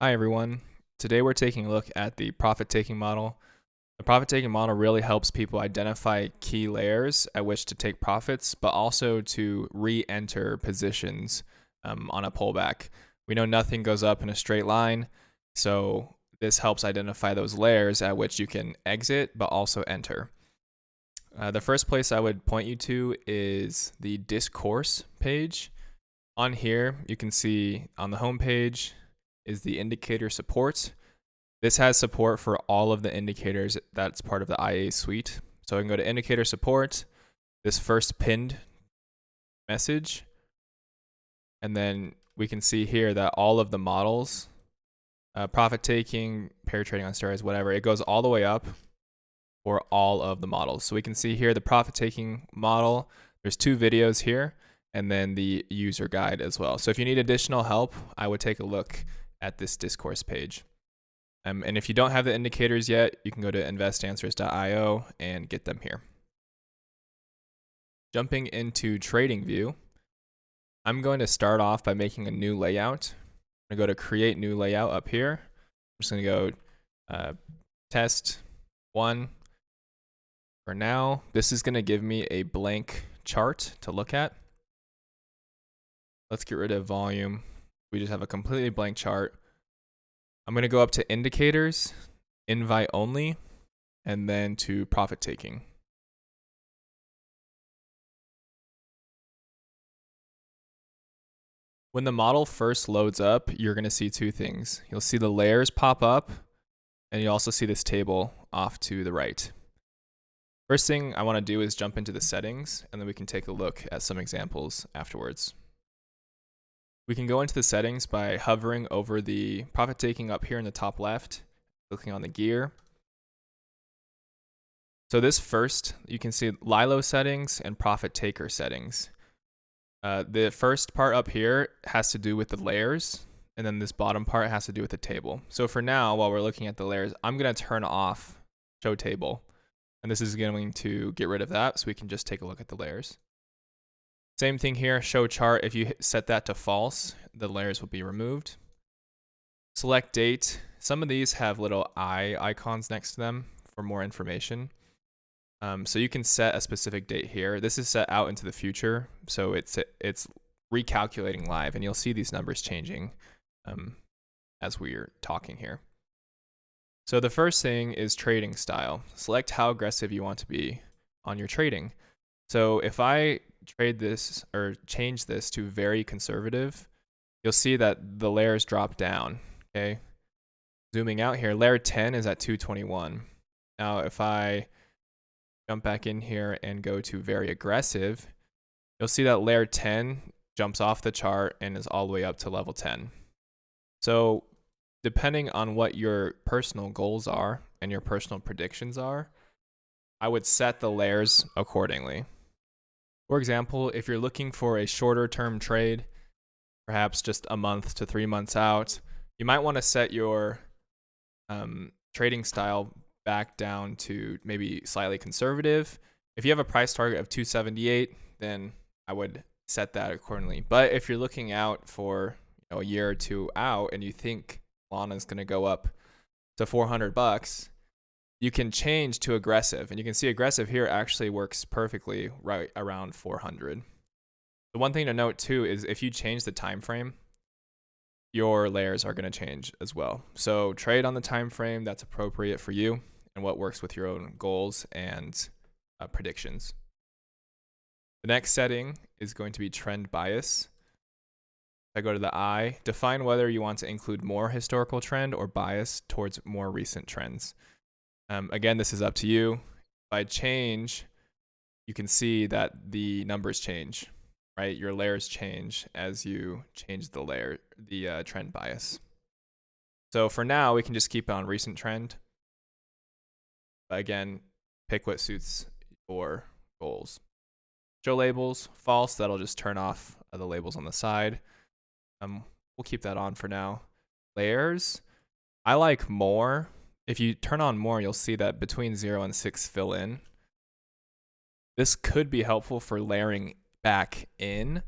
Hi everyone. Today we're taking a look at the profit-taking model. The profit-taking model really helps people identify key layers at which to take profits, but also to re-enter positions on a pullback. We know nothing goes up in a straight line, so this helps identify those layers at which you can exit, but also enter. The first place I would point you to is the discourse page. On here, you can see on the home page is the indicator support. This has support for all of the indicators that's part of the IA suite. So I can go to indicator support, this first pinned message, and then we can see here that all of the models, profit taking, pair trading on steroids, whatever, it goes all the way up for all of the models. So we can see here the profit taking model, there's 2 videos here, and then the user guide as well. So if you need additional help, I would take a look at this discourse page. And if you don't have the indicators yet, you can go to investanswers.io and get them here. Jumping into TradingView, I'm going to start off by making a new layout. I'm going to go to create new layout up here. I'm just going to go test 1. For now, this is going to give me a blank chart to look at. Let's get rid of volume. We just have a completely blank chart. I'm going to go up to indicators, invite only, and then to profit taking. When the model first loads up, you're going to see 2 things. You'll see the layers pop up, and you also see this table off to the right. First thing I want to do is jump into the settings, and then we can take a look at some examples afterwards. We can go into the settings by hovering over the profit taking up here in the top left, clicking on the gear. So this first, you can see LILO settings and profit taker settings. The first part up here has to do with the layers, and then this bottom part has to do with the table. So for now, while we're looking at the layers, I'm going to turn off show table, and this is going to get rid of that, so we can just take a look at the layers. Same thing here, show chart. If you set that to false, the layers will be removed. Select date. Some of these have little eye icons next to them for more information. So you can set a specific date here. This is set out into the future, so it's recalculating live, and you'll see these numbers changing as we're talking here. So the first thing is trading style. Select how aggressive you want to be on your trading. So if I trade this or change this to very conservative, you'll see that the layers drop down. Okay, zooming out here, layer 10 is at 221. Now if I jump back in here and go to very aggressive, you'll see that layer 10 jumps off the chart and is all the way up to level 10. So depending on what your personal goals are and your personal predictions are, I would set the layers accordingly. For example, if you're looking for a shorter term trade, perhaps just a month to 3 months out, you might want to set your trading style back down to maybe slightly conservative. If you have a price target of 278, then I would set that accordingly. But if you're looking out for a year or 2 out and you think Lana is going to go up to $400, you can change to aggressive, and you can see aggressive here actually works perfectly right around 400. The one thing to note too is if you change the time frame, your layers are going to change as well. So trade on the time frame that's appropriate for you and what works with your own goals and predictions. The next setting is going to be trend bias. If I go to the eye, define whether you want to include more historical trend or bias towards more recent trends. Again, this is up to you. If I change, you can see that the numbers change, right? Your layers change as you change the trend bias. So for now, we can just keep on recent trend. But again, pick what suits your goals. Show labels, false, that'll just turn off the labels on the side. We'll keep that on for now. Layers, I like more. If you turn on more, you'll see that between 0 and 6 fill in. This could be helpful for layering back in.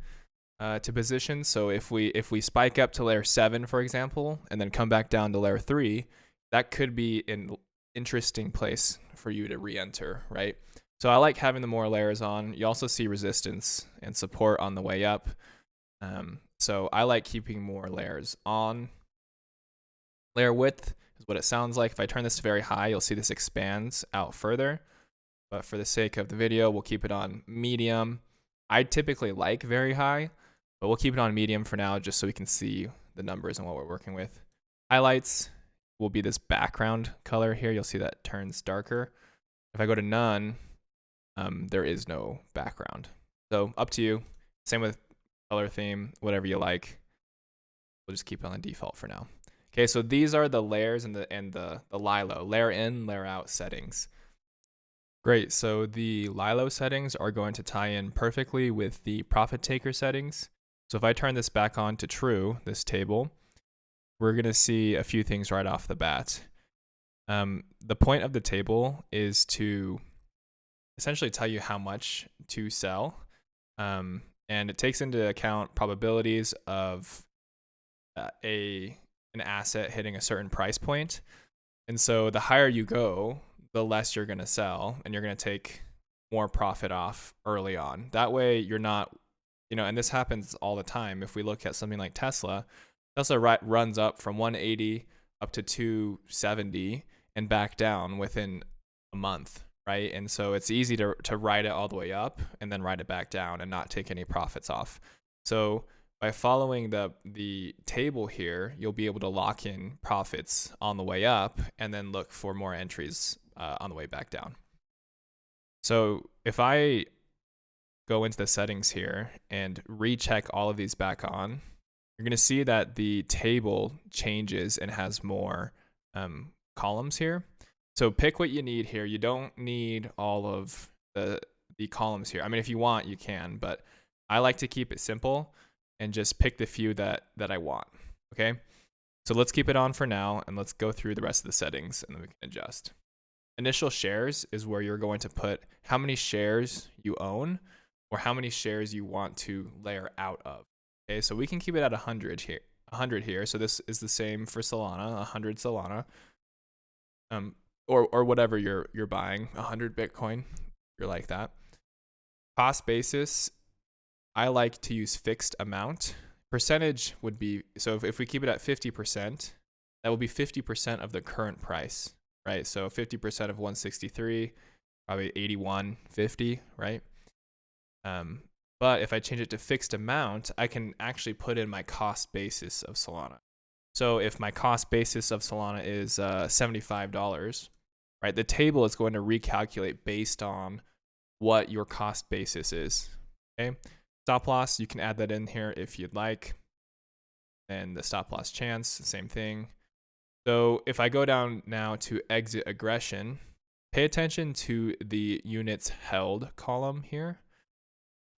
to position. So if we spike up to layer 7, for example, and then come back down to layer 3, that could be an interesting place for you to re-enter, right? So I like having the more layers on. You also see resistance and support on the way up. So I like keeping more layers on. Layer width is what it sounds like. If I turn this to very high, you'll see this expands out further. But for the sake of the video, we'll keep it on medium. I typically like very high, but we'll keep it on medium for now just so we can see the numbers and what we're working with. Highlights will be this background color here. You'll see that turns darker. If I go to none, there is no background. So up to you. Same with color theme, whatever you like. We'll just keep it on the default for now. Okay, so these are the layers and the Lilo, layer in, layer out settings. Great, so the Lilo settings are going to tie in perfectly with the profit taker settings. So if I turn this back on to true, this table, we're gonna see a few things right off the bat. The point of the table is to essentially tell you how much to sell. And it takes into account probabilities of an asset hitting a certain price point. And so the higher you go, the less you're going to sell, and you're going to take more profit off early on. That way you're not, and this happens all the time. If we look at something like Tesla runs up from 180 up to 270 and back down within a month, right? And so it's easy to ride it all the way up and then ride it back down and not take any profits off. So by following the table here, you'll be able to lock in profits on the way up and then look for more entries on the way back down. So if I go into the settings here and recheck all of these back on, you're going to see that the table changes and has more columns here. So pick what you need here. You don't need all of the columns here. I mean, if you want, you can, but I like to keep it simple and just pick the few that I want, okay? So let's keep it on for now, and let's go through the rest of the settings, and then we can adjust. Initial shares is where you're going to put how many shares you own or how many shares you want to layer out of, okay? So we can keep it at 100 here. So this is the same for Solana, 100 Solana, or whatever you're buying, 100 Bitcoin, you're like that. Cost basis, I like to use fixed amount. Percentage would be, so if we keep it at 50%, that will be 50% of the current price, right? So 50% of 163, probably 81.50, right? But if I change it to fixed amount, I can actually put in my cost basis of Solana. So if my cost basis of Solana is $75, right, the table is going to recalculate based on what your cost basis is, okay? Stop loss, you can add that in here if you'd like. And the stop loss chance, same thing. So if I go down now to exit aggression, pay attention to the units held column here.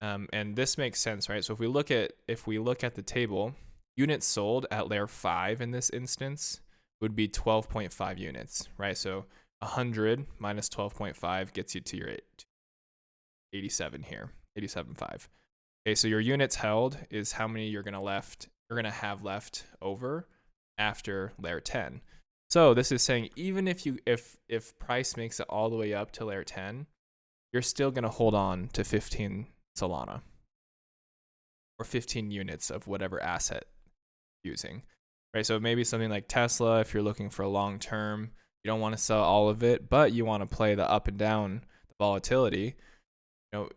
And this makes sense, right? So if we look at the table, units sold at layer 5 in this instance would be 12.5 units, right? So 100 minus 12.5 gets you to your 87 here, 87.5. Okay, so your units held is how many you're gonna have left over after layer 10. So this is saying even if price makes it all the way up to layer 10, you're still gonna hold on to 15 Solana or 15 units of whatever asset you're using, right? So maybe something like Tesla, if you're looking for a long term, you don't want to sell all of it, but you want to play the up and down, the volatility.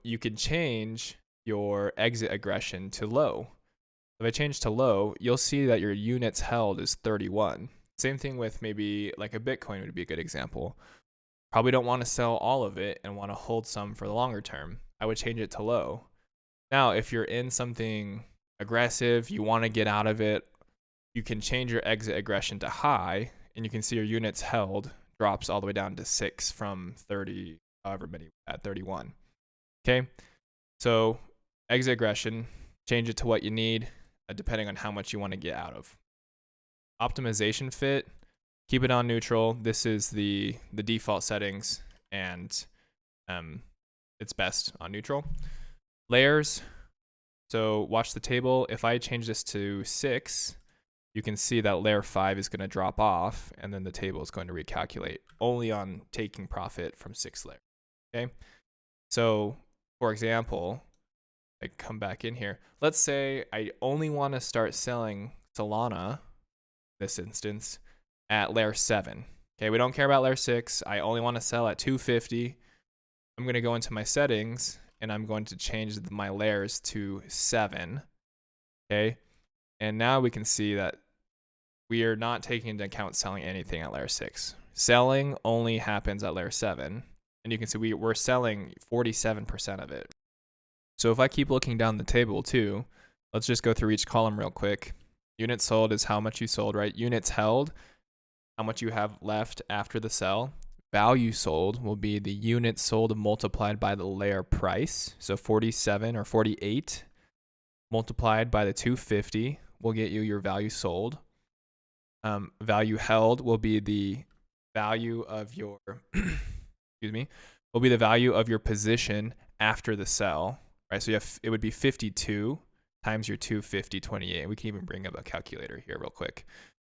You can change your exit aggression to low. If I change to low, you'll see that your units held is 31. Same thing with maybe like a Bitcoin would be a good example. Probably don't want to sell all of it and want to hold some for the longer term. I would change it to low. Now, if you're in something aggressive, you want to get out of it, you can change your exit aggression to high, and you can see your units held drops all the way down to 6 from 30, however many at 31. Okay, so exit aggression, change it to what you need, depending on how much you want to get out of. Optimization fit, keep it on neutral. This is the default settings, and it's best on neutral. Layers. So watch the table. If I change this to 6, you can see that layer 5 is going to drop off, and then the table is going to recalculate only on taking profit from 6 layers. Okay. So for example, I come back in here. Let's say I only want to start selling Solana, this instance, at layer 7. Okay, we don't care about layer 6. I only want to sell at 250. I'm going to go into my settings, and I'm going to change my layers to 7. Okay, and now we can see that we are not taking into account selling anything at layer 6. Selling only happens at layer 7. And you can see we're selling 47% of it. So if I keep looking down the table too, let's just go through each column real quick. Units sold is how much you sold, right? Units held, how much you have left after the sell. Value sold will be the units sold multiplied by the layer price. So 47 or 48 multiplied by the 250 will get you your value sold. Value held will be the value of your, excuse me, will be the value of your position after the sell, right? So it would be 52 times your 250, 28. We can even bring up a calculator here real quick.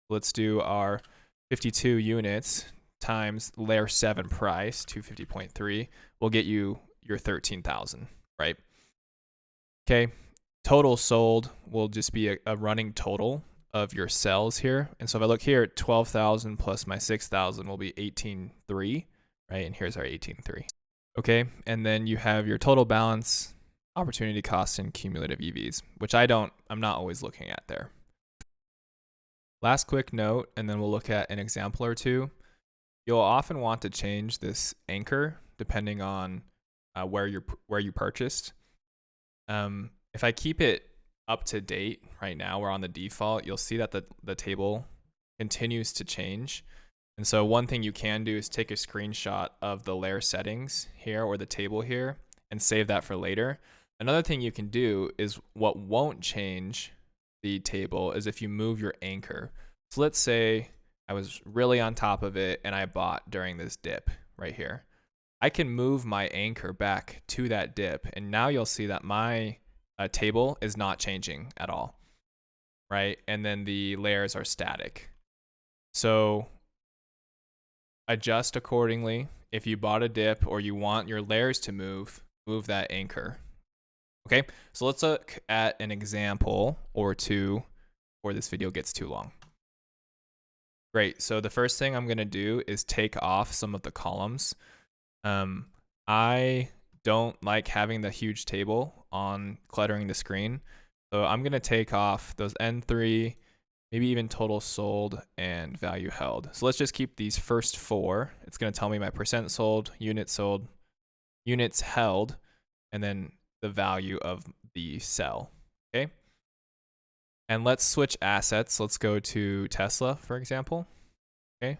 Let's do our 52 units times layer 7 price, 250.3, will get you your 13,000, right? Okay, total sold will just be a running total of your cells here. And so if I look here, 12,000 plus my 6,000 will be 18.3, right? And here's our 18.3. Okay, and then you have your total balance, opportunity cost, and cumulative EVs, which I'm not always looking at there. Last quick note, and then we'll look at an example or two. You'll often want to change this anchor depending on where you purchased. If I keep it up to date right now, we're on the default, you'll see that the table continues to change. And so one thing you can do is take a screenshot of the layer settings here or the table here and save that for later. Another thing you can do is what won't change the table is if you move your anchor. So let's say I was really on top of it and I bought during this dip right here. I can move my anchor back to that dip, and now you'll see that my table is not changing at all, right? And then the layers are static. So adjust accordingly. If you bought a dip or you want your layers to move that anchor. Okay, so let's look at an example or two before this video gets too long. Great, so the first thing I'm gonna do is take off some of the columns. I don't like having the huge table on cluttering the screen. So I'm gonna take off those N3, maybe even total sold and value held. So let's just keep these first 4. It's gonna tell me my percent sold, units held, and then the value of the sell, okay? And let's switch assets. Let's go to Tesla, for example, okay?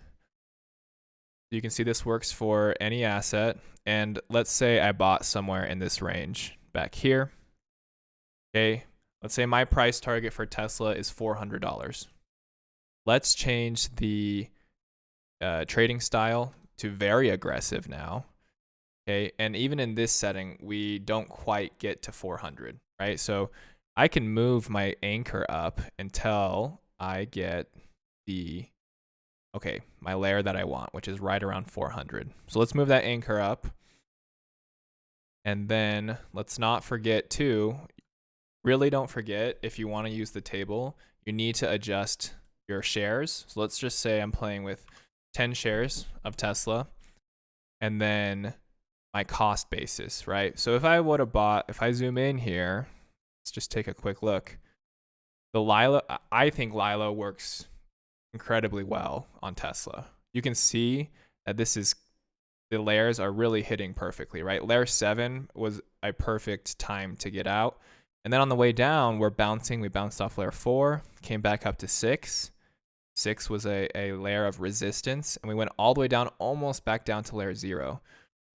You can see this works for any asset. And let's say I bought somewhere in this range back here, okay? Let's say my price target for Tesla is $400. Let's change the trading style to very aggressive now. Okay, and even in this setting, we don't quite get to 400, right? So I can move my anchor up until I get my layer that I want, which is right around 400. So let's move that anchor up. And then let's not forget to, really don't forget, if you want to use the table, you need to adjust your shares. So let's just say I'm playing with 10 shares of Tesla, and then my cost basis, right? So if I zoom in here, let's just take a quick look. I think Lilo works incredibly well on Tesla. You can see that the layers are really hitting perfectly, right? Layer 7 was a perfect time to get out. And then on the way down, we bounced off layer 4, came back up to 6. 6 was a layer of resistance, and we went all the way down, almost back down to layer 0,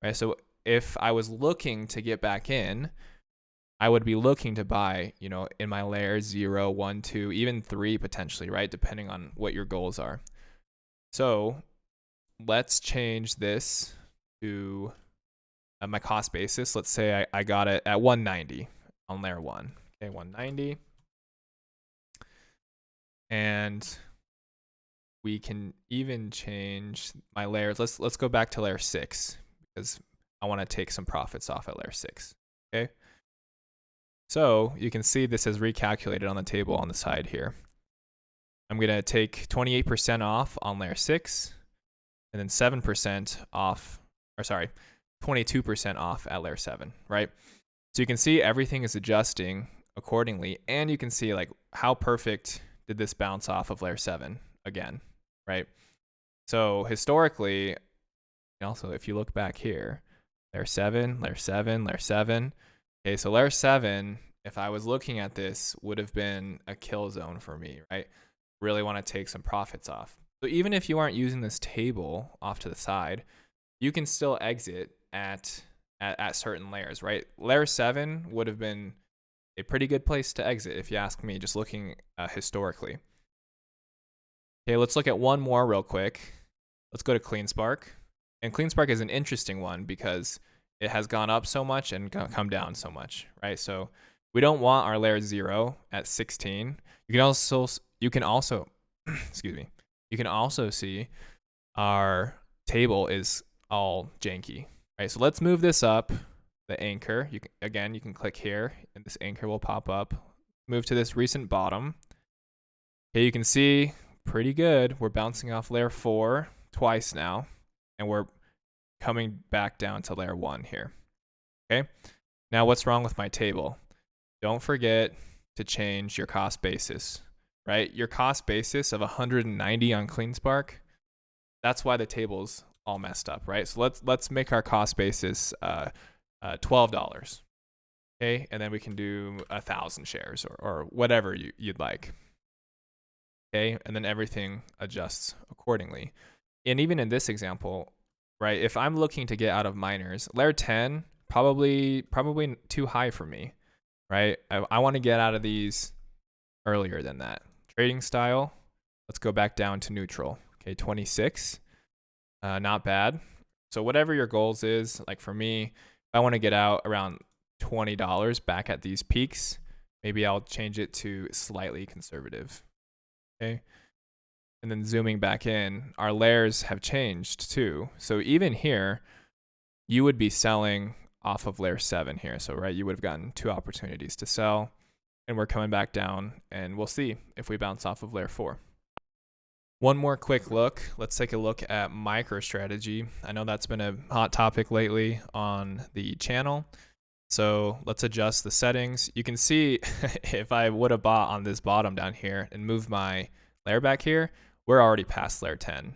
right? So if I was looking to get back in, I would be looking to buy, in my layers 0, 1, 2, even 3 potentially, right? Depending on what your goals are. So let's change this to my cost basis. Let's say I got it at 190 on layer 1. Okay, 190. And we can even change my layers. Let's go back to layer 6 because I want to take some profits off at layer 6. Okay. So you can see this is recalculated on the table on the side here. I'm going to take 28% off on layer 6 and then 7% off, or sorry, 22% off at layer 7, right? So you can see everything is adjusting accordingly, and you can see like how perfect did this bounce off of layer 7 again, right? So historically, and also if you look back here, layer 7, layer 7, layer 7. Okay, so layer 7, if I was looking at this, would have been a kill zone for me, right? Really want to take some profits off. So even if you aren't using this table off to the side, you can still exit at certain layers, right? Layer 7 would have been a pretty good place to exit if you ask me, just looking historically. Okay, let's look at one more real quick. Let's go to CleanSpark. And CleanSpark is an interesting one because it has gone up so much and come down so much, right? So we don't want our layer 0 at 16. You can also excuse me. You can also see our table is all janky, right? So let's move this up, the anchor. You can click here and this anchor will pop up. Move to this recent bottom. Okay, you can see pretty good. We're bouncing off layer 4 twice now, and we're coming back down to layer 1 here. Okay, now what's wrong with my table? Don't forget to change your cost basis, right? Your cost basis of 190 on CleanSpark, that's why the table's all messed up, right? So let's make our cost basis $12. Okay, and then we can do 1,000 shares or whatever you'd like. Okay, and then everything adjusts accordingly. And even in this example, right, if I'm looking to get out of miners, layer 10 probably too high for me, right? I want to get out of these earlier than that. Trading style, let's go back down to neutral. Okay, 26, not bad. So whatever your goals is, like for me, if I want to get out around $20 back at these peaks, maybe I'll change it to slightly conservative. Okay. And then zooming back in, our layers have changed too. So even here, you would be selling off of layer 7 here. So, right, you would have gotten 2 opportunities to sell, and we're coming back down, and we'll see if we bounce off of layer 4. One more quick look. Let's take a look at MicroStrategy. I know that's been a hot topic lately on the channel. So let's adjust the settings. You can see if I would have bought on this bottom down here and moved my layer back here, we're already past layer 10,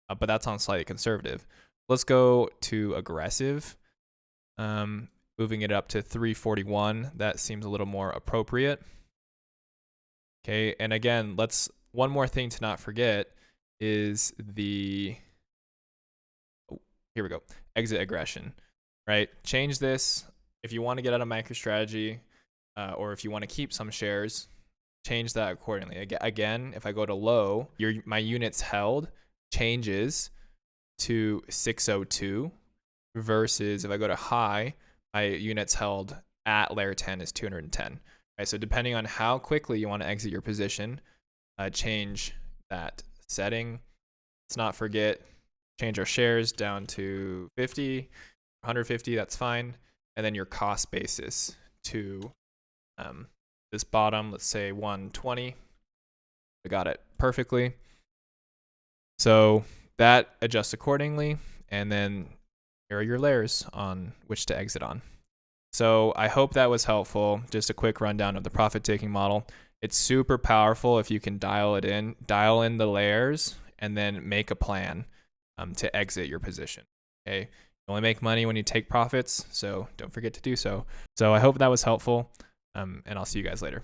but that's on slightly conservative. Let's go to aggressive, moving it up to 341. That seems a little more appropriate. Okay, and again, one more thing to not forget is here we go, exit aggression, right? Change this. If you want to get out of MicroStrategy, or if you want to keep some shares, change that accordingly. Again, if I go to low, my units held changes to 602 versus if I go to high, my units held at layer 10 is 210. Right? So depending on how quickly you want to exit your position, change that setting. Let's not forget, change our shares down to 50, 150, that's fine. And then your cost basis to this bottom, let's say 120. I got it perfectly. So that adjusts accordingly. And then here are your layers on which to exit on. So I hope that was helpful. Just a quick rundown of the profit taking model. It's super powerful if you can dial in the layers and then make a plan to exit your position. Okay. You only make money when you take profits, so don't forget to do so. So I hope that was helpful, and I'll see you guys later.